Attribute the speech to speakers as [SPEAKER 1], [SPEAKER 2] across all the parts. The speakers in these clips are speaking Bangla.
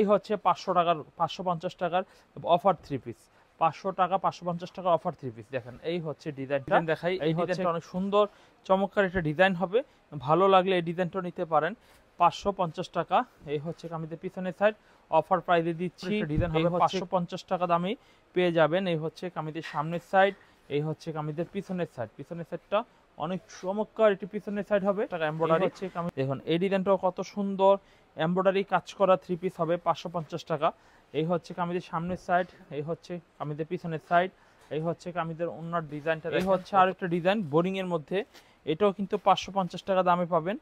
[SPEAKER 1] এই হচ্ছে 500 টাকার 550 টাকার অফার 3 পিস। 500 টাকা 550 টাকা অফার 3 পিস। দেখেন এই হচ্ছে ডিজাইনটা দেখাই। এই ডিজাইনটা অনেক সুন্দর চমৎকার একটা ডিজাইন হবে। ভালো লাগলে এই ডিজাইনটা নিতে পারেন। 550 টাকা। এই হচ্ছে কামিজের পিছনের সাইড অফার প্রাইসে দিচ্ছি। ডিজাইন হবে 550 টাকা দামে পেয়ে যাবেন। এই হচ্ছে কামিজের সামনের সাইড, এই হচ্ছে কামিজের পিছনের সাইড। পিছনের সাইডটা অনেক চমৎকার একটি পিছনের সাইড হবে। টাকা এমব্রয়ডারি হচ্ছে কামিজ। দেখুন এই ডিজাইনটাও কত সুন্দর এমব্রয়ডারি কাজ করা 3 পিস হবে 550 টাকা। এই হচ্ছে কামিজের সামনের সাইড, এই হচ্ছে কামিজের পিছনের সাইড, এই হচ্ছে কামিজের ওন্নার ডিজাইনটা। এই হচ্ছে আরেকটা ডিজাইন বোরিং এর মধ্যে, এটাও কিন্তু 550 টাকা দামে পাবেন।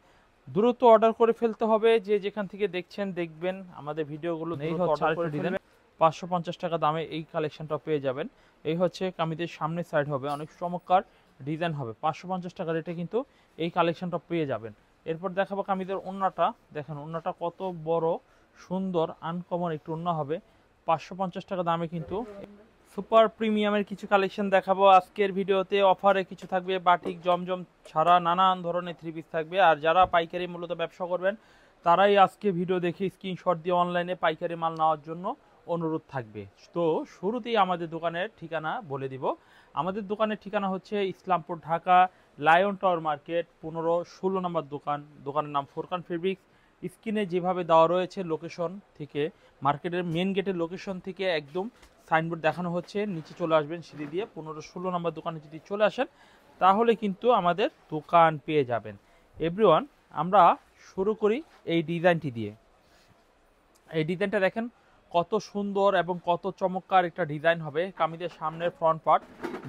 [SPEAKER 1] দ্রুত অর্ডার করে ফেলতে হবে, যে যেখান থেকে দেখছেন দেখবেন আমাদের ভিডিওগুলো। এই হচ্ছে আরেকটা ডিজাইন 550 টাকা দামে এই কালেকশনটা পেয়ে যাবেন। এই হচ্ছে কামিজের সামনের সাইড হবে, অনেক চমৎকার ডিজাইন হবে। 550 টাকা রেটে কিন্তু এই কালেকশনটা পেয়ে যাবেন। এরপর দেখাবো কামিজের ওন্নাটা। দেখেন ওন্নাটা কত বড় সুন্দর আনকমন একটু ওন্না হবে। 550 টাকা দামে কিন্তু সুপার প্রিমিয়ামের কিছু কালেকশন দেখাবো আজকের ভিডিওতে। অফারে কিছু থাকবে বাটিক জমজম ছাড়া নানান ধরনের 3 পিস থাকবে। আর যারা পাইকারি মূলত ব্যবসা করবেন তারাই আজকে ভিডিও দেখে স্ক্রিনশট দিয়ে অনলাইনে পাইকারি মাল নেওয়ার জন্য অনুরোধ থাকবে। তো শুরুতেই আমাদের দোকানের ঠিকানা বলে দিব। আমাদের দোকানের ঠিকানা হচ্ছে Islampur, Dhaka, lion tower market 15-16 নম্বর দোকান। দোকানের নাম ফোরকান ফেব্রিক্স। স্ক্রিনে যেভাবে দেওয়া রয়েছে লোকেশন থেকে, মার্কেটের মেন গেটের লোকেশন থেকে একদম সাইনবোর্ড দেখানো হচ্ছে, নিচে চলে আসবেন সিঁড়ি দিয়ে। 15-16 নম্বর দোকানে যদি চলে আসেন তাহলে কিন্তু আমাদের দোকান পেয়ে যাবেন। এভরিওয়ান, আমরা শুরু করি এই ডিজাইনটি দিয়ে। এই ডিজাইনটা দেখেন কত সুন্দর এবং কত চমৎকার একটা ডিজাইন হবে। কামিজের সামনের ফ্রন্ট পার্ট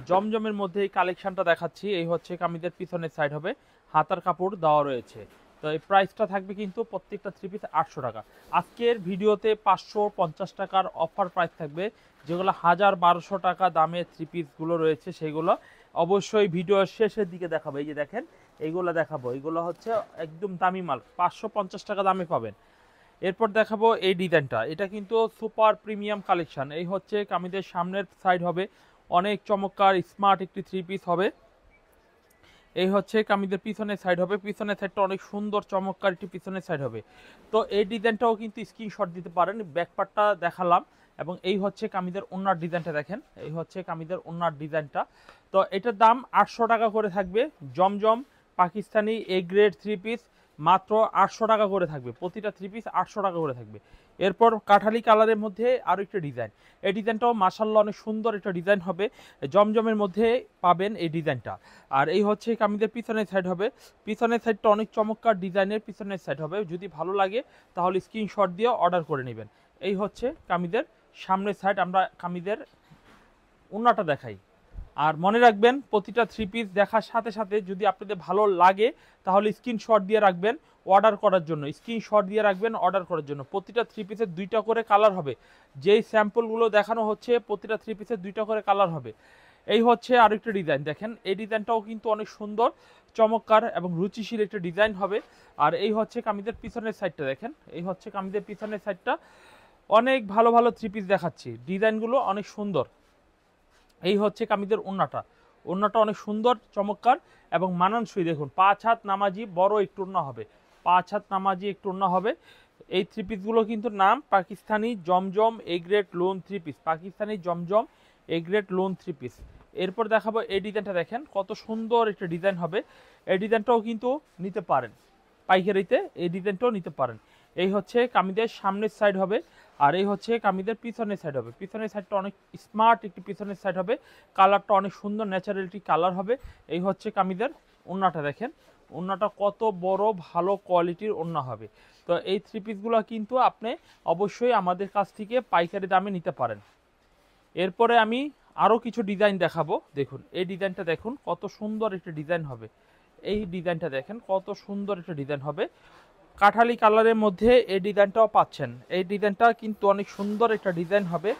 [SPEAKER 1] জমজমের মধ্যে এই কালেকশনটা দেখাচ্ছি। এই হচ্ছে কামিজের পিছনের সাইড হবে, হাতার কাপড় দেওয়া রয়েছে। তো এই প্রাইসটা থাকবে কিন্তু প্রত্যেকটা 3 পিস 800 টাকা। আজকের ভিডিওতে 550 টাকার অফার প্রাইস থাকবে। যেগুলো 1000-1200 টাকা দামের 3 পিসগুলো রয়েছে সেগুলো অবশ্যই ভিডিওর শেষের দিকে দেখাবো। এই যে দেখেন এইগুলো দেখাবো, এইগুলো হচ্ছে একদম দামি মাল, 550 টাকা দামে পাবেন। এরপর দেখাবো এই ডিজাইনটা, এটা কিন্তু সুপার প্রিমিয়াম কালেকশন। এই হচ্ছে কামিজের সামনের সাইড হবে, অনেক চমৎকার স্মার্ট একটি 3 পিস হবে। এই হচ্ছে কামিজের পিছনের সাইড হবে, পিছনের সাইডটা অনেক সুন্দর চমৎকার একটি পিছনের সাইড হবে। তো এই ডিজাইনটাও কিন্তু স্ক্রিনশট দিতে পারেন, ব্যাকপার্টটা দেখালাম। এবং এই হচ্ছে কামিজের ওন্নার ডিজাইনটা দেখেন, এই হচ্ছে কামিজের ওন্নার ডিজাইনটা। তো এটার দাম 800 টাকা করে থাকবে। জমজম পাকিস্তানি এ গ্রেড 3 পিস মাত্র 800 টাকা করে থাকবে। প্রতিটা 3 পিস 800 টাকা করে থাকবে। এরপর কাঠালি কালারের মধ্যে আরও একটা ডিজাইন, এই ডিজাইনটাও মাশাআল্লাহ অনেক সুন্দর একটা ডিজাইন হবে। জমজমের মধ্যে পাবেন এই ডিজাইনটা। আর এই হচ্ছে কামিজের পিছনের সাইড হবে, পিছনের সাইডটা অনেক চমৎকার ডিজাইনের পিছনের সাইড হবে। যদি ভালো লাগে তাহলে স্ক্রিনশট দিয়ে অর্ডার করে নেবেন। এই হচ্ছে কামিজের সামনের সাইড। আমরা কামিজের ওন্নাটা দেখাই। আর মনে রাখবেন প্রতিটা 3 পিস দেখার সাথে সাথে যদি আপনাদের ভালো লাগে তাহলে স্ক্রিনশট দিয়ে রাখবেন অর্ডার করার জন্য। স্ক্রিনশট দিয়ে রাখবেন অর্ডার করার জন্য। প্রতিটা 3 পিসের 2টা করে কালার হবে। যেই স্যাম্পলগুলো দেখানো হচ্ছে প্রতিটা 3 পিসের 2টা করে কালার হবে। এই হচ্ছে আরেকটা ডিজাইন, দেখেন এই ডিজাইনটাও কিন্তু অনেক সুন্দর চমৎকার এবং রুচিশীল একটা ডিজাইন হবে। আর এই হচ্ছে কামিজের পিছনের সাইডটা দেখেন, এই হচ্ছে কামিজের পিছনের সাইডটা। অনেক ভালো ভালো 3 পিস দেখাচ্ছি, ডিজাইনগুলো অনেক সুন্দর। এই হচ্ছে কামিজের ওন্নাটা, ওন্নাটা অনেক সুন্দর চমৎকার এবং মানানসই। দেখুন 5 হাত নামাজি বড় একটু ওন্না হবে, 5 হাত নামাজি একটু ওন্না হবে। এই 3 পিসগুলো কিন্তু নাম Pakistani Zamzam A grade lawn 3 piece, Pakistani Zamzam A grade lawn 3 piece. এরপর দেখাবো এই ডিজাইনটা, দেখেন কত সুন্দর একটা ডিজাইন হবে। এই ডিজাইনটাও কিন্তু নিতে পারেন পাইকারিতে, এই ডিজাইনটাও নিতে পারেন। এই হচ্ছে কামিজের সামনের সাইড হবে, আর এই হচ্ছে কামিজের পিছনের সাইড হবে। পিছনের সাইডটা অনেক স্মার্ট একটি পিছনের সাইড হবে, কালারটা অনেক সুন্দর ন্যাচারালিটি কালার হবে। এই হচ্ছে কামিজের ওন্নাটা, দেখেন ওন্নাটা কত বড় ভালো কোয়ালিটির ওন্না হবে। তো এই 3 পিসগুলো কিন্তু আপনি অবশ্যই আমাদের কাছ থেকে পাইকারি দামে নিতে পারেন। এরপরে আমি আরও কিছু ডিজাইন দেখাবো। দেখুন এই ডিজাইনটা দেখুন কত সুন্দর একটা ডিজাইন হবে। এই ডিজাইনটা দেখেন কত সুন্দর একটা ডিজাইন হবে, কাঠালি কালারের মধ্যে এই ডিজাইনটাও পাচ্ছেন। এই ডিজাইনটা কিন্তু অনেক সুন্দর একটা ডিজাইন হবে।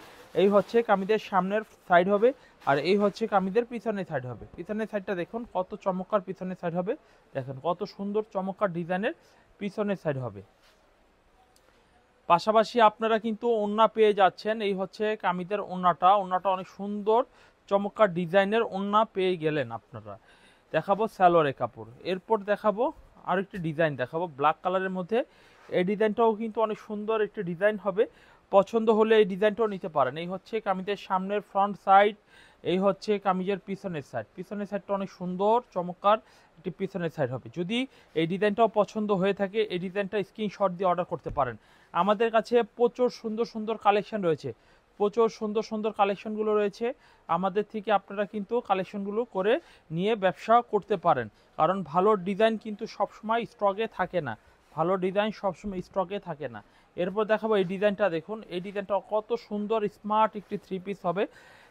[SPEAKER 1] এই হচ্ছে কামিজের সামনের সাইড হবে, আর এই হচ্ছে কামিজের পিছনের সাইড হবে। পিছনের সাইডটা দেখুন কত চমৎকার পিছনের সাইড হবে, দেখেন কত সুন্দর চমৎকার ডিজাইনের পিছনের সাইড হবে। পাশাপাশি আপনারা কিন্তু ওন্না পেয়ে যাচ্ছেন। এই হচ্ছে কামিজের ওন্নাটা, ওন্নাটা অনেক সুন্দর চমৎকার ডিজাইনের ওন্না পেয়ে গেলেন আপনারা। দেখাবো সালোয়ারের কাপড়। এরপর দেখাবো আরেকটি ডিজাইন দেখাবো ব্ল্যাক কালারের মধ্যে। এই ডিজাইনটাও কিন্তু অনেক সুন্দর একটি ডিজাইন হবে, পছন্দ হলে এই ডিজাইনটাও নিতে পারেন। এই হচ্ছে কামিজের সামনের ফ্রন্ট সাইড, এই হচ্ছে কামিজের পিছনের সাইড। পিছনের সাইডটা অনেক সুন্দর চমৎকার একটি পিছনের সাইড হবে। যদি এই ডিজাইনটাও পছন্দ হয়ে থাকে, এই ডিজাইনটা স্ক্রিনশট দিয়ে অর্ডার করতে পারেন। আমাদের কাছে প্রচুর সুন্দর সুন্দর কালেকশন রয়েছে, প্রচুর সুন্দর সুন্দর কালেকশনগুলো রয়েছে। আমাদের থেকে আপনারা কিন্তু কালেকশনগুলো করে নিয়ে ব্যবসা করতে পারেন, কারণ ভালো ডিজাইন কিন্তু সবসময় স্টকে থাকে না, ভালো ডিজাইন সবসময় স্টকে থাকে না। এরপর দেখাবো এই ডিজাইনটা, দেখুন এই ডিজাইনটা কত সুন্দর স্মার্ট একটি থ্রি পিস হবে।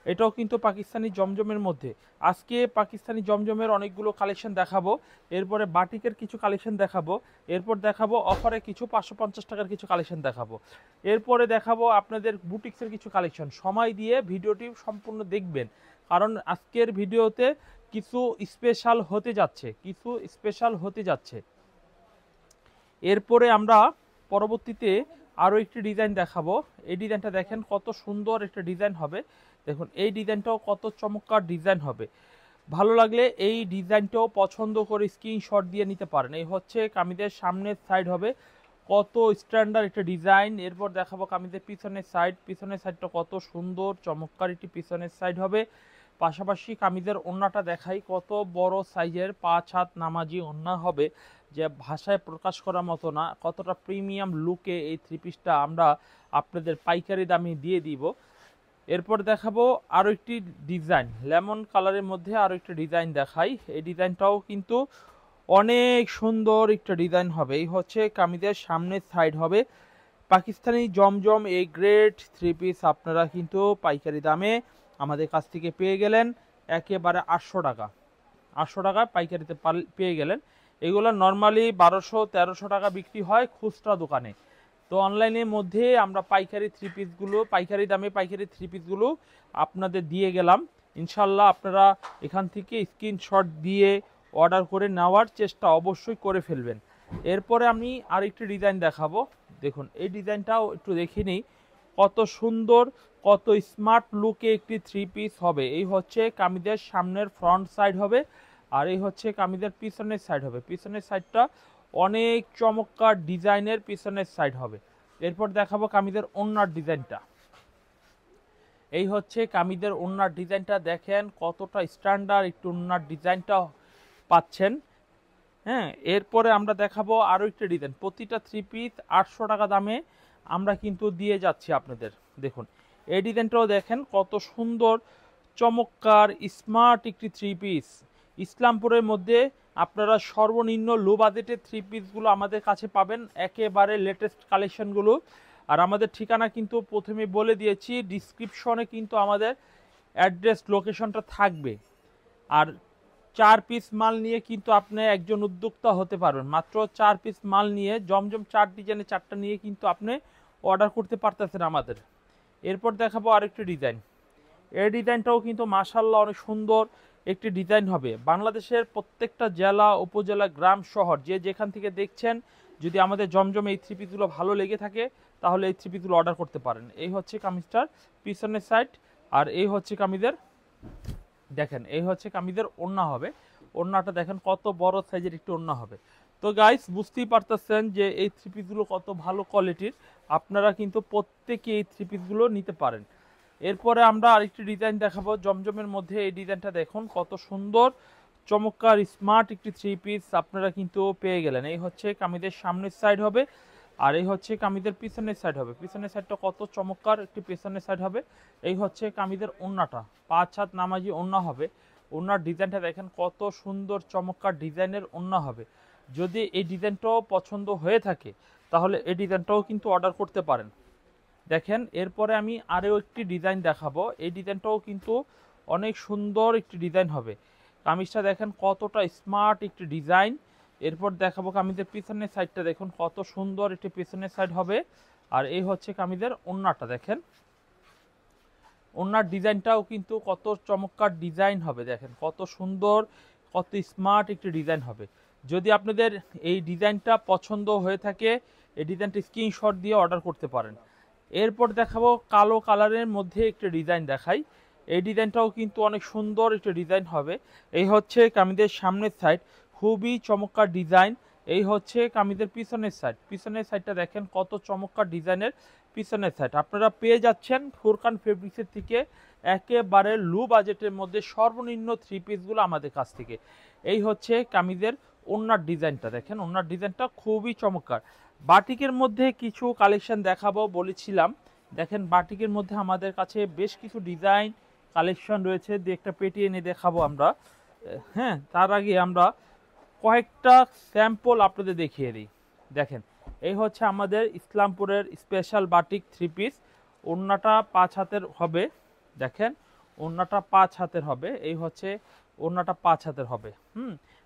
[SPEAKER 1] এটাও কিন্তু পাকিস্তানি জমজমের মধ্যে। আজকে পাকিস্তানি জমজমের অনেকগুলো কালেকশন দেখাবো, এরপরে বাটিকের কিছু কালেকশন দেখাবো, এরপর দেখাবো অফারে কিছু 550 টাকার কিছু কালেকশন দেখাবো, এরপরে দেখাবো আপনাদের বুটিক্সের কিছু কালেকশন। সময় দিয়ে ভিডিওটি সম্পূর্ণ দেখবেন, কারণ আজকের ভিডিওতে কিছু স্পেশাল হতে যাচ্ছে, কিছু স্পেশাল হতে যাচ্ছে। এরপরে আমরা পরবর্তীতে আরও একটি ডিজাইন দেখাবো। এই ডিজাইনটা দেখেন কত সুন্দর একটা ডিজাইন হবে। দেখুন এই ডিজাইনটাও কত চমৎকার ডিজাইন হবে। ভালো লাগলে এই ডিজাইনটাও পছন্দ করে স্ক্রিনশট দিয়ে নিতে পারেন। এই হচ্ছে কামিজের সামনের সাইড হবে, কত স্ট্যান্ডার্ড একটা ডিজাইন। এরপর দেখাবো কামিজের পিছনের সাইড, পিছনের সাইডটা কত সুন্দর চমৎকার একটি পিছনের সাইড হবে। পাশাপাশি কামিজের ওড়নাটা দেখাই, কত বড় সাইজের 5 হাত নামাজি ওড়না হবে, যে ভাষায় প্রকাশ করার মতো না। কতটা প্রিমিয়াম লুকে এই থ্রি পিসটা আমরা আপনাদের পাইকারি দামে দিয়ে দিব। এরপর দেখাবো আরও একটি ডিজাইন, লেমন কালারের মধ্যে আরও একটি ডিজাইন দেখাই। এই ডিজাইনটাও কিন্তু অনেক সুন্দর একটা ডিজাইন হবে। এই হচ্ছে কামিজের সামনের সাইড হবে, পাকিস্তানি জমজম এই গ্রেট থ্রি পিস আপনারা কিন্তু পাইকারি দামে আমাদের কাছ থেকে পেয়ে গেলেন একেবারে 800 টাকা, 800 টাকা পাইকারিতে পেয়ে গেলেন। এগুলো নর্মালি 1200-1300 টাকা বিক্রি হয় খুচরা দোকানে। তো অনলাইনের মধ্যে আমরা পাইকারি থ্রি পিসগুলো, পাইকারি দামে পাইকারি থ্রি পিসগুলো আপনাদের দিয়ে গেলাম। ইনশাল্লাহ আপনারা এখান থেকে স্ক্রিনশট দিয়ে অর্ডার করে নেওয়ার চেষ্টা অবশ্যই করে ফেলবেন। এরপরে আমি আরেকটি ডিজাইন দেখাবো। দেখুন এই ডিজাইনটাও একটু দেখে নিই, কত সুন্দর কত স্মার্ট লুকে একটি থ্রি পিস হবে। এই হচ্ছে কামিজের সামনের ফ্রন্ট সাইড হবে, আর এই হচ্ছে কামিজের পিছনের সাইড হবে। পিছনের সাইডটা অনেক চমৎকার ডিজাইনের পিছনের সাইড হবে। এরপর দেখাবো কামিজের ওড়নার ডিজাইনটা। এই হচ্ছে কামিজের ওড়নার ডিজাইনটা, দেখেন কতটা স্ট্যান্ডার্ড একটু ওড়নার ডিজাইনটা পাচ্ছেন। হ্যাঁ, এরপরে আমরা দেখাবো আরও একটি ডিজাইন। প্রতিটা থ্রি পিস 800 টাকা দামে আমরা কিন্তু দিয়ে যাচ্ছি আপনাদের। দেখুন এই ডিজাইনটাও দেখেন কত সুন্দর চমৎকার স্মার্ট একটি থ্রি পিস। ইসলামপুরের মধ্যে আপনারা সর্বনিম্ন লো বাজেটের থ্রি পিসগুলো আমাদের কাছে পাবেন, একেবারে লেটেস্ট কালেকশনগুলো। আর আমাদের ঠিকানা কিন্তু প্রথমে বলে দিয়েছি, ডিসক্রিপশনে কিন্তু আমাদের অ্যাড্রেস লোকেশনটা থাকবে। আর 4 পিস মাল নিয়ে কিন্তু আপনি একজন উদ্যোক্তা হতে পারবেন। মাত্র 4 পিস মাল নিয়ে জমজম 4 ডিজাইনের 4টা নিয়ে কিন্তু আপনি অর্ডার করতে পারতেছেন আমাদের। এরপর দেখাবো আরেকটি ডিজাইন। এই ডিজাইনটাও কিন্তু মাশাআল্লাহ অনেক সুন্দর একটি ডিজাইন হবে। বাংলাদেশের প্রত্যেকটা জেলা, উপজেলা, গ্রাম, শহর যে যেখান থেকে দেখছেন, যদি আমাদের জমজম এই থ্রি পিসগুলো ভালো লেগে থাকে তাহলে এই থ্রি পিসগুলো অর্ডার করতে পারেন। এই হচ্ছে কামিজটার পিছনের সাইড, আর এই হচ্ছে কামিজের, দেখেন এই হচ্ছে কামিজের ওড়না হবে। ওড়নাটা দেখেন কত বড় সাইজের একটি ওড়না হবে। তো গাইস বুঝতেই পারতেছেন যে এই থ্রি পিসগুলো কত ভালো কোয়ালিটির, আপনারা কিন্তু প্রত্যেকে এই থ্রি পিসগুলো নিতে পারেন। এরপরে আমরা আরেকটি ডিজাইন দেখাবো জমজমের মধ্যে। এই ডিজাইনটা দেখুন কত সুন্দর চমৎকার স্মার্ট একটি থ্রি পিস আপনারা কিন্তু পেয়ে গেলেন। এই হচ্ছে কামিজের সামনের সাইড হবে, আর এই হচ্ছে কামিজের পিছনের সাইড হবে। পিছনের সাইডটা কত চমৎকার একটি পিছনের সাইড হবে। এই হচ্ছে কামিজের ওড়নাটা, 5 হাত নামাজি ওড়না হবে। ওড়নার ডিজাইনটা দেখেন কত সুন্দর চমৎকার ডিজাইনের ওড়না হবে। যদি এই ডিজাইনটাও পছন্দ হয়ে থাকে তাহলে এই ডিজাইনটাও কিন্তু অর্ডার করতে পারেন। দেখেন এরপরে আমি আরও একটি ডিজাইন দেখাবো। এই ডিজাইনটাও কিন্তু অনেক সুন্দর একটি ডিজাইন হবে। কামিজটা দেখেন কতটা স্মার্ট একটি ডিজাইন। এরপর দেখাবো কামিজের পিছনের সাইডটা, দেখুন কত সুন্দর একটি পিছনের সাইড হবে। আর এই হচ্ছে কামিজের ওড়নাটা, দেখেন ওড়নার ডিজাইনটাও কিন্তু কত চমৎকার ডিজাইন হবে। দেখেন কত সুন্দর কত স্মার্ট একটি ডিজাইন হবে। যদি আপনাদের এই ডিজাইনটা পছন্দ হয়ে থাকে এই ডিজাইনটা স্ক্রিনশট দিয়ে অর্ডার করতে পারেন। এরপর দেখাবো কালো কালারের মধ্যে একটি ডিজাইন দেখাই। এই ডিজাইনটাও কিন্তু অনেক সুন্দর একটি ডিজাইন হবে। এই হচ্ছে কামিজের সামনের সাইড, খুবই চমৎকার ডিজাইন। এই হচ্ছে কামিজের পিছনের সাইড, পিছনের সাইডটা দেখেন কত চমৎকার ডিজাইনের পিছনের সাইড। আপনারা পেয়ে যাচ্ছেন ফুরকান ফেব্রিক্সের থেকে একেবারে লো বাজেটের মধ্যে সর্বনিম্ন থ্রি পিসগুলো আমাদের কাছ থেকে। এই হচ্ছে কামিজের ওড়নার ডিজাইনটা, দেখেন ওড়নার ডিজাইনটা খুবই চমৎকার। বাটিকের মধ্যে কিছু কালেকশন দেখাবো বলেছিলাম, দেখেন বাটিকের মধ্যে আমাদের কাছে বেশ কিছু ডিজাইন কালেকশন রয়েছে, দিয়ে একটা পেটি এনে দেখাবো আমরা। হ্যাঁ, তার আগে আমরা কয়েকটা স্যাম্পল আপনাদের দেখিয়ে দিই। দেখেন এই হচ্ছে আমাদের ইসলামপুরের স্পেশাল বাটিক থ্রি পিস। ওড়নাটা 5 হাতের হবে, দেখেন ওড়নাটা 5 হাতের হবে। এই হচ্ছে ওড়নাটা 5 হাতের হবে।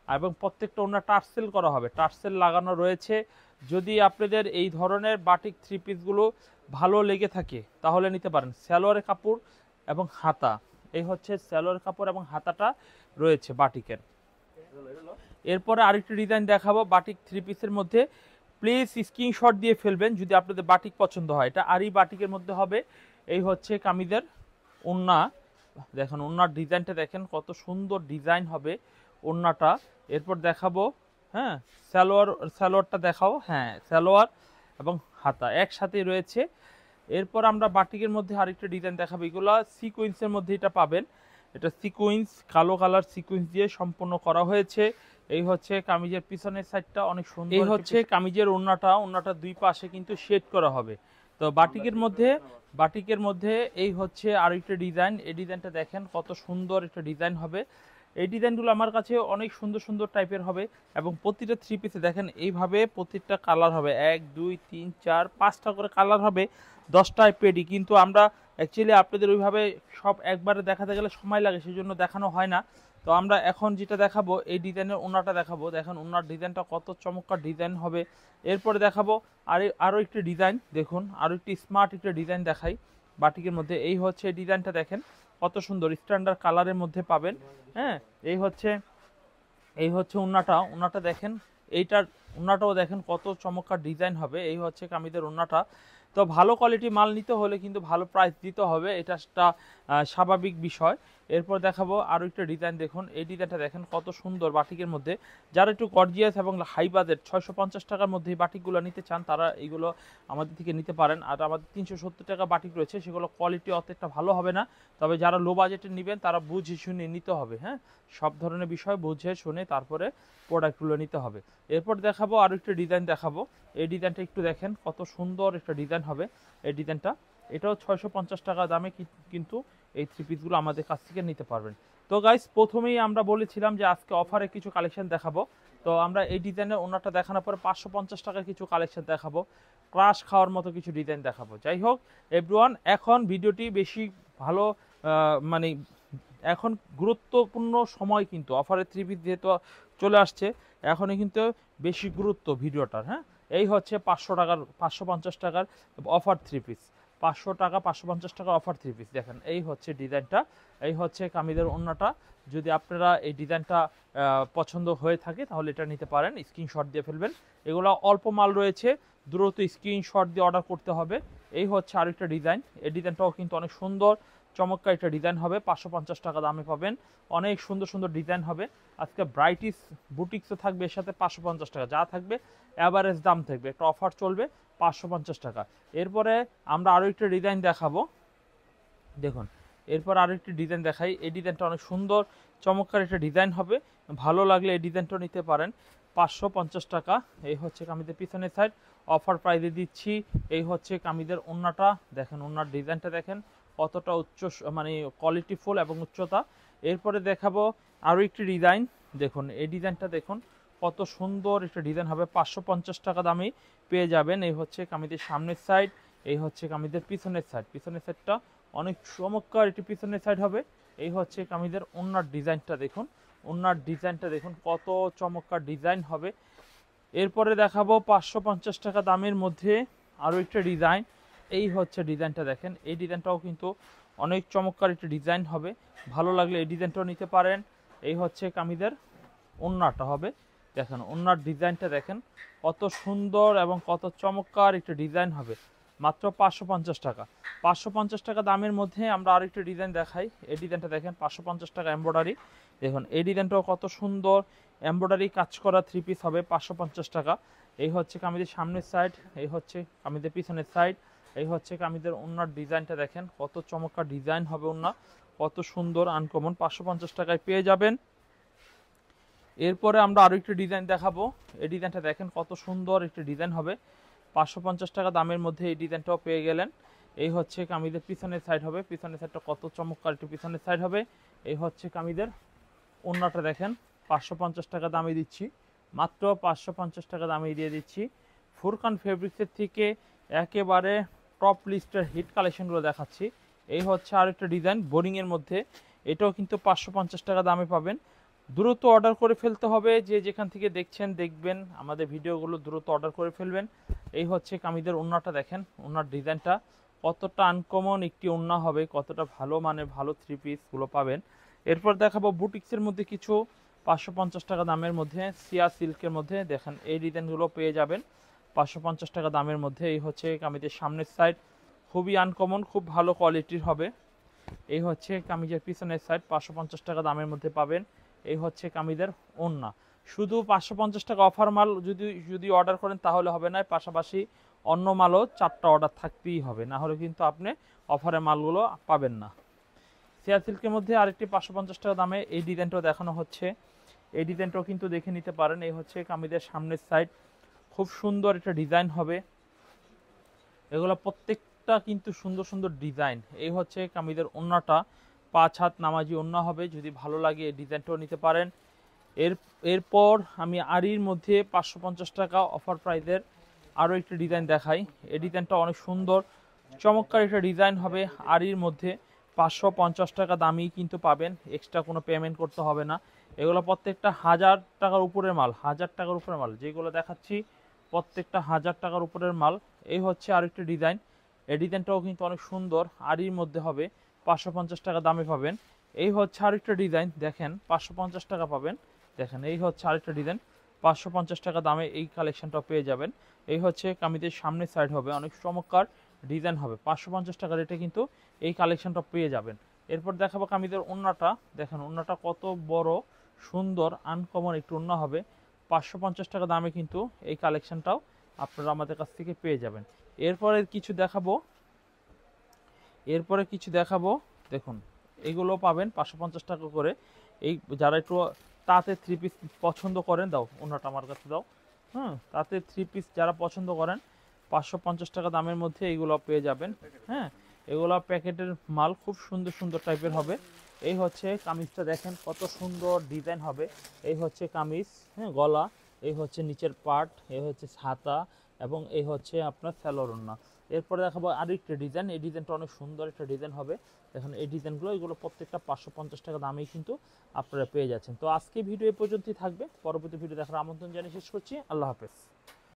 [SPEAKER 1] এবং প্রত্যেকটা ওড়না টার্সেল করা হবে, টার্সেল লাগানো রয়েছে। যদি আপনাদের এই ধরনের বাটিক থ্রি পিসগুলো ভালো লেগে থাকে তাহলে নিতে পারেন। সালোয়ারের কাপড় এবং হাতা, এই হচ্ছে সালোয়ারের কাপড় এবং হাতাটা রয়েছে বাটিকের। এরপরে আরেকটি ডিজাইন দেখাবো বাটিক থ্রি পিসের মধ্যে। প্লিজ স্ক্রিনশট দিয়ে ফেলবেন যদি আপনাদের বাটিক পছন্দ হয়। এটা আরই বাটিকের মধ্যে হবে। এই হচ্ছে কামিজের ওড়না, দেখেন ওড়নার ডিজাইনটা দেখেন কত সুন্দর ডিজাইন হবে ওড়নাটা। এরপর দেখাবো, হ্যাঁ সালোয়ারটা দেখাও, হ্যাঁ সালোয়ার এবং হাতা একসাথে রয়েছে। এরপর আমরা বাটিকের মধ্যে আরেকটা ডিজাইন দেখাবো, এগুলো সিকোয়েন্সের মধ্যে এটা পাবেন। এটা সিকোয়েন্স, কালো কালার সিকোয়েন্স দিয়ে সম্পূর্ণ করা হয়েছে। এই হচ্ছে কামিজের পিছনের সাইডটা অনেক সুন্দর। এই হচ্ছে কামিজের ওড়নাটা দুই পাশে কিন্তু শেড করা হবে। তো বাটিকের মধ্যে এই হচ্ছে আরেকটা ডিজাইন। এই ডিজাইনটা দেখেন কত সুন্দর একটা ডিজাইন হবে। এই ডিজাইনগুলো আমার কাছে অনেক সুন্দর সুন্দর টাইপের হবে এবং প্রতিটা থ্রি পিসে দেখেন এইভাবে প্রত্যেকটা কালার হবে, 1 2 3 4 5টা করে কালার হবে, 10টায় পেডি। কিন্তু আমরা অ্যাকচুয়ালি আপনাদের ওইভাবে সব একবারে দেখাতে গেলে সময় লাগে, সেই জন্য দেখানো হয় না। তো আমরা এখন যেটা দেখাবো এই ডিজাইনের ওড়নাটা দেখাবো। দেখেন ওড়নার ডিজাইনটা কত চমৎকার ডিজাইন হবে। এরপরে দেখাবো আরও একটি ডিজাইন, দেখুন আরও একটি স্মার্ট একটা ডিজাইন দেখাই বাটিকের মধ্যে। এই হচ্ছে ডিজাইনটা দেখেন কত সুন্দর স্ট্যান্ডার্ড কালারের মধ্যে পাবেন। হ্যাঁ, এই হচ্ছে ওড়নাটা দেখেন, এইটার ওড়নাটাও দেখেন কত চমৎকার ডিজাইন হবে। এই হচ্ছে কামিজের ওড়নাটা। তো ভালো কোয়ালিটি মাল নিতে হলে কিন্তু ভালো প্রাইস দিতে হবে, এটা একটা স্বাভাবিক বিষয়। এরপর দেখাবো আরও একটা ডিজাইন, দেখুন এই ডিজাইনটা দেখেন কত সুন্দর বাটিকের মধ্যে। যারা একটু গর্জিয়াস এবং হাই বাজেট 650 টাকার মধ্যে এই বাটিকগুলো নিতে চান তারা এইগুলো আমাদের থেকে নিতে পারেন। আর আমাদের 370 টাকা বাটিক রয়েছে, সেগুলো কোয়ালিটি অতটা ভালো হবে না। তবে যারা লো বাজেটের নেবেন তারা বুঝে শুনে নিতে হবে। হ্যাঁ, সব ধরনের বিষয় বুঝে শুনে তারপরে প্রোডাক্টগুলো নিতে হবে। এরপর দেখাবো আরও একটা ডিজাইন দেখাবো। এই ডিজাইনটা একটু দেখেন কত সুন্দর একটা ডিজাইন হবে। এই ডিজাইনটা এটাও 650 টাকা দামে কিন্তু এই থ্রি পিসগুলো আমাদের কাছ থেকে নিতে পারবেন। তো গাইস, প্রথমেই আমরা বলেছিলাম যে আজকে অফারে কিছু কালেকশন দেখাবো। তো আমরা এই ডিজাইনের ওনাটা দেখানোর পরে 550 টাকার কিছু কালেকশন দেখাবো, ক্রাশ খাওয়ার মতো কিছু ডিজাইন দেখাবো। যাই হোক এভরিওয়ান, এখন ভিডিওটি বেশি ভালো মানে এখন গুরুত্বপূর্ণ সময়, কিন্তু অফারের থ্রি পিস যেহেতু চলে আসছে এখনই কিন্তু বেশি গুরুত্ব ভিডিওটার। হ্যাঁ, এই হচ্ছে 550 টাকার অফার থ্রি পিস, 500 টাকা 550 টাকা অফার থ্রি পিস। দেখেন এই হচ্ছে ডিজাইনটা, এই হচ্ছে কামিজের ওড়নাটা। যদি আপনারা এই ডিজাইনটা পছন্দ হয়ে থাকে তাহলে এটা নিতে পারেন, স্ক্রিনশট দিয়ে ফেলবেন। এগুলো অল্প মাল রয়েছে, দ্রুত স্ক্রিনশট দিয়ে অর্ডার করতে হবে। এই হচ্ছে আরেকটা ডিজাইন, এই ডিজাইনটাও কিন্তু অনেক সুন্দর চমৎকার একটা ডিজাইন হবে, 550 টাকা দামে পাবেন। অনেক সুন্দর সুন্দর ডিজাইন হবে। আজকে ব্রাইটিস বুটিক্সও থাকবে এর সাথে, 550 টাকা যা থাকবে অ্যাভারেজ দাম থাকবে, একটা অফার চলবে 550 টাকা। এরপরে আমরা আরও একটা ডিজাইন দেখাবো, দেখুন এরপর আরও একটি ডিজাইন দেখাই। এই ডিজাইনটা অনেক সুন্দর চমৎকার একটা ডিজাইন হবে, ভালো লাগলে এই ডিজাইনটা নিতে পারেন, 550 টাকা। এই হচ্ছে কামিজের পিছনের সাইড, অফার প্রাইসে দিচ্ছি। এই হচ্ছে কামিজের ওড়নাটা, দেখেন ওড়নার ডিজাইনটা দেখেন কতটা উচ্চ মানে কোয়ালিটিফুল এবং উচ্চতা। এরপরে দেখাবো আরও একটি ডিজাইন, দেখুন এই ডিজাইনটা দেখুন কত সুন্দর একটা ডিজাইন হবে, 550 টাকা দামে পেয়ে যাবেন। এই হচ্ছে কামিজের সামনের সাইড, এই হচ্ছে কামিজের পিছনের সাইড, পিছনের সাইডটা অনেক চমৎকার একটি পিছনের সাইড হবে। এই হচ্ছে কামিজের ওড়নার ডিজাইনটা দেখুন, ওড়নার ডিজাইনটা দেখুন কত চমৎকার ডিজাইন হবে। এরপরে দেখাবো 550 টাকা দামের মধ্যে আরও একটা ডিজাইন। এই হচ্ছে ডিজাইনটা দেখেন, এই ডিজাইনটাও কিন্তু অনেক চমৎকার একটা ডিজাইন হবে, ভালো লাগলে এই ডিজাইনটাও নিতে পারেন। এই হচ্ছে কামিজের ওড়নাটা হবে, দেখেন ওড়নার ডিজাইনটা দেখেন কত সুন্দর এবং কত চমৎকার একটা ডিজাইন হবে। মাত্র 550 টাকা। 550 টাকা দামের মধ্যে আমরা আরেকটা ডিজাইন দেখাই। এই ডিজাইনটা দেখেন 550 টাকা এমব্রয়ডারি। দেখুন এই ডিজাইনটাও কত সুন্দর এমব্রয়ডারি কাজ করা থ্রি পিস হবে 550 টাকা। এই হচ্ছে কামিজের সামনের সাইড, এই হচ্ছে কামিজের পিছনের সাইড, এই হচ্ছে কামিজের ওন্নার ডিজাইনটা দেখেন কত চমৎকার ডিজাইন হবে, ওন্না কত সুন্দর আনকমন 550 টাকায় পেয়ে যাবেন। এরপরে আমরা আরো একটি ডিজাইন দেখাবো। এই ডিজাইনটা দেখেন কত সুন্দর একটি ডিজাইন হবে 550 টাকা দামের মধ্যে। এই ডিজাইনটাও পেয়ে গেলেন। এই হচ্ছে কামিজের পিছনের সাইড হবে, পিছনের সাইডটা কত চমৎকার একটি পিছনের সাইড হবে। এই হচ্ছে কামিজের ওন্নাটা দেখেন 550 টাকা দামে দিচ্ছি, মাত্র 550 টাকা দামে দিয়ে দিচ্ছি। ফুরকান ফেব্রিক্সের থেকে একেবারে টপ লিস্টের হিট কালেকশনগুলো দেখাচ্ছি। এই হচ্ছে আরেকটা ডিজাইন বোরিংয়ের মধ্যে, এটাও কিন্তু 550 টাকা দামে পাবেন। দ্রুত অর্ডার করে ফেলতে হবে, যে যেখান থেকে দেখছেন দেখবেন আমাদের ভিডিওগুলো দ্রুত অর্ডার করে ফেলবেন। এই হচ্ছে কামিজের ওন্নাটা দেখেন, ওন্নার ডিজাইনটা কতটা আনকমন একটি ওন্না হবে, কতটা ভালো মানে ভালো থ্রি পিসগুলো পাবেন। এরপর দেখাবো বুটিক্সের মধ্যে কিছু 550 টাকা দামের মধ্যে সিয়া সিল্কের মধ্যে দেখেন এই ডিজাইনগুলো পেয়ে যাবেন 550 টাকা দামের মধ্যে। এই হচ্ছে কামিজের সামনের সাইড, খুবই আনকমন, খুব ভালো কোয়ালিটির হবে। এই হচ্ছে কামিজের পিছনের সাইড 550 টাকা দামের মধ্যে পাবেন। এই হচ্ছে কামিজের ওন্না। শুধু 550 টাকা অফার মাল যদি অর্ডার করেন তাহলে হবে না, পাশাপাশি অন্য মালও 4টা অর্ডার থাকতেই হবে, না হলে কিন্তু আপনি অফারের মালগুলো পাবেন না। সিয়া সিল্কের মধ্যে আরেকটি 550 টাকা দামে এই ডিজাইনটাও দেখানো হচ্ছে। এই ডিজাইনটাও কিন্তু দেখে নিতে পারেন। এই হচ্ছে কামিজের সামনের সাইড, খুব সুন্দর একটা ডিজাইন হবে। এগুলো প্রত্যেকটা কিন্তু সুন্দর সুন্দর ডিজাইন। এই হচ্ছে কামিজের ওন্নাটা 5 হাত নামাজি ওন্না হবে, যদি ভালো লাগে এই ডিজাইনটাও নিতে পারেন। এরপর আমি আরির মধ্যে 550 টাকা অফার প্রাইসের আরও একটি ডিজাইন দেখাই। এই ডিজাইনটা অনেক সুন্দর চমৎকার একটা ডিজাইন হবে আরির মধ্যে। 550 টাকা দামই কিন্তু পাবেন, এক্সট্রা কোনো পেমেন্ট করতে হবে না। এগুলো প্রত্যেকটা 1000 টাকার উপরের মাল, 1000 টাকার উপরের মাল যেগুলো দেখাচ্ছি প্রত্যেকটা 1000 টাকার উপরের মাল। এই হচ্ছে আরেকটি ডিজাইন। এই ডিজাইনটাও কিন্তু অনেক সুন্দর আরির মধ্যে হবে, 550 টাকা দামে পাবেন। এই হচ্ছে আরেকটা ডিজাইন দেখেন 550 টাকা পাবেন। দেখেন এই হচ্ছে আরেকটা ডিজাইন 550 টাকা দামে এই কালেকশনটা পেয়ে যাবেন। এই হচ্ছে কামিজের সামনের সাইড হবে, অনেক চমৎকার ডিজাইন হবে, 550 টাকা রেটে কিন্তু এই কালেকশনটা পেয়ে যাবেন। এরপর দেখাবো কামিজের ওন্নাটা। দেখেন ওন্নাটা কত বড় সুন্দর আনকমন একটু ওন্না হবে, 550 টাকা দামে কিন্তু এই কালেকশনটাও আপনারা আমাদের কাছ থেকে পেয়ে যাবেন। এরপরে কিছু দেখাবো দেখুন এগুলো পাবেন 550 টাকা করে। এই যারা একটু তাঁতের থ্রি পিস পছন্দ করেন, দাও ওন্নাটা আমার কাছে দাও। হ্যাঁ, তাঁতের থ্রি পিস যারা পছন্দ করেন 550 টাকা দামের মধ্যে এইগুলো পেয়ে যাবেন। হ্যাঁ, এগুলো প্যাকেটের মাল, খুব সুন্দর সুন্দর টাইপের হবে। এই হচ্ছে কামিজটা দেখেন কত সুন্দর ডিজাইন হবে। এই হচ্ছে কামিজ, হ্যাঁ গলা, এই হচ্ছে নিচের পার্ট, এই হচ্ছে ছাতা এবং এই হচ্ছে আপনার সালোয়ার ওন্না। এরপরে দেখাবো আরেকটা ডিজাইন। এই ডিজাইনটা অনেক সুন্দর একটা ডিজাইন হবে। দেখেন এই ডিজাইনগুলো এগুলো প্রত্যেকটা 550 টাকা দামেই কিন্তু আপনারা পেয়ে যাচ্ছেন। তো আজকে ভিডিও এই পর্যন্তই থাকবে, পরবর্তী ভিডিও দেখার আমন্ত্রণ জানিয়ে শেষ করছি। আল্লাহ হাফেজ।